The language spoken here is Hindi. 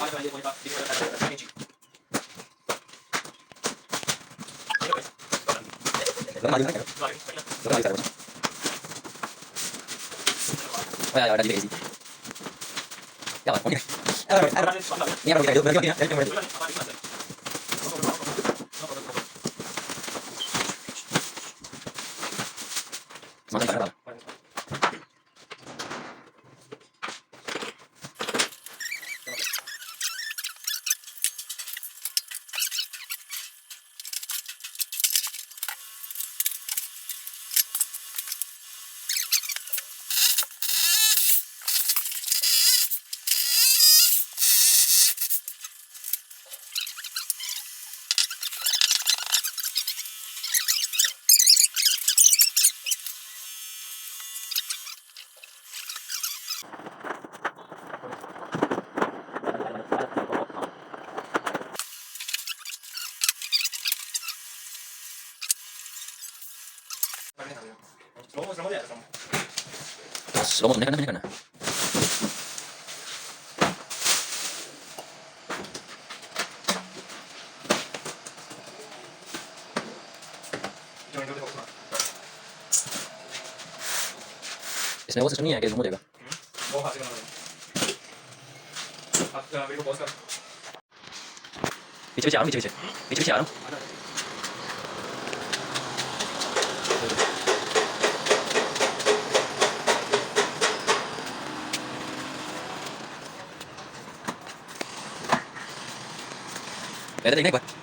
Lo maju kan? Lo maju sekarang. Oh ya, ada di sini. Ya, mau ni. Ni apa kita hidup lagi ya? Makan apa? Slow mo na kan. इसमें वो सिस्टम नहीं है कि ज़ूम हो जाएगा। वो हाथ से करना पड़ेगा। आप वीडियो पॉज कर। पीछे पीछे आ रहा हूँ, पीछे आ रहा हूँ। देखने एक बार।